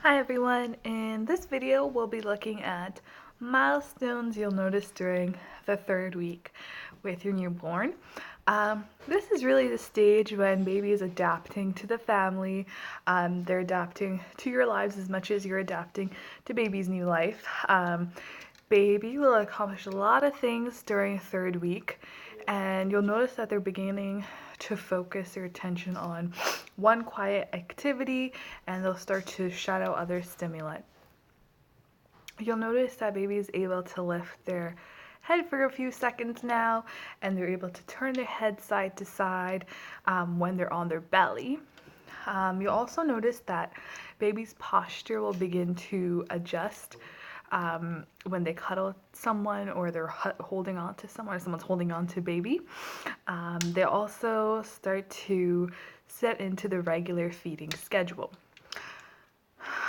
Hi everyone, in this video we'll be looking at milestones you'll notice during the third week with your newborn. This is really the stage when baby is adapting to the family. They're adapting to your lives as much as you're adapting to baby's new life. Baby will accomplish a lot of things during third week, and you'll notice that they're beginning to focus their attention on one quiet activity, and they'll start to shut out other stimuli. You'll notice that baby is able to lift their head for a few seconds now, and they're able to turn their head side to side when they're on their belly. You'll also notice that baby's posture will begin to adjust when they cuddle someone, or they're holding on to someone, or someone's holding on to baby. They also start to set into the regular feeding schedule.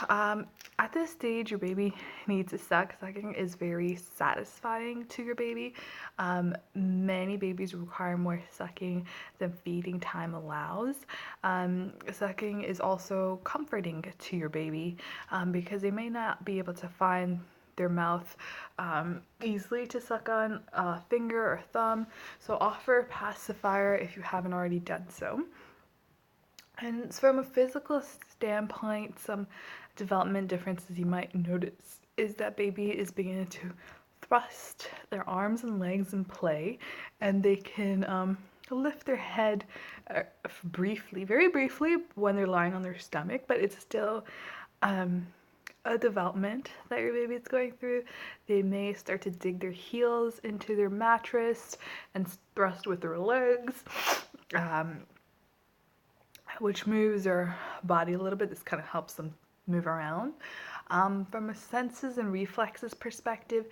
At this stage, your baby needs a suck. Sucking is very satisfying to your baby. Many babies require more sucking than feeding time allows. Sucking is also comforting to your baby because they may not be able to find their mouth easily to suck on a finger or thumb. So offer a pacifier if you haven't already done so. And from a physical standpoint, some development differences you might notice is that baby is beginning to thrust their arms and legs in play, and they can lift their head briefly, very briefly, when they're lying on their stomach, but it's still a development that your baby is going through. They may start to dig their heels into their mattress and thrust with their legs, which moves their body a little bit. This kind of helps them move around. From a senses and reflexes perspective,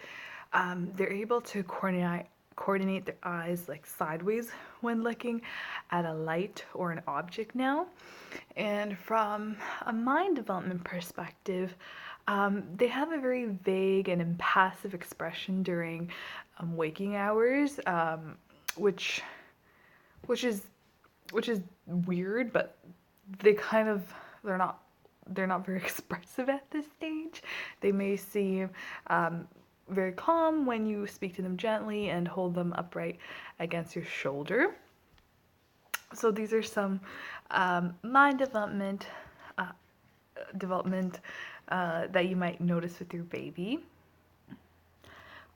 they're able to coordinate their eyes like sideways when looking at a light or an object now. And from a mind development perspective, they have a very vague and impassive expression during waking hours, which is weird, but they're not very expressive at this stage. They may seem very calm when you speak to them gently and hold them upright against your shoulder. So these are some mind development that you might notice with your baby.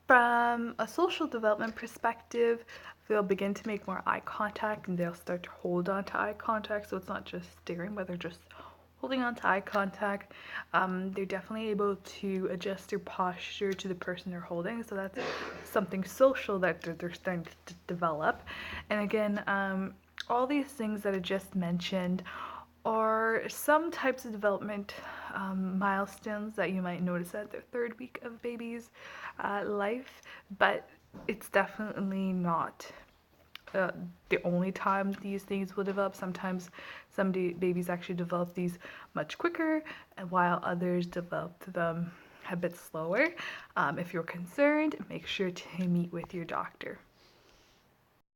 From a social development perspective, they'll begin to make more eye contact, and they'll start to hold on to eye contact. So it's not just staring, but they're just holding on to eye contact. They're definitely able to adjust their posture to the person they're holding. So that's something social that they're starting to develop. And again, all these things that I just mentioned are some types of development milestones that you might notice at the third week of baby's life, but it's definitely not the only time these things will develop. Sometimes some babies actually develop these much quicker, while others develop them a bit slower. If you're concerned, make sure to meet with your doctor.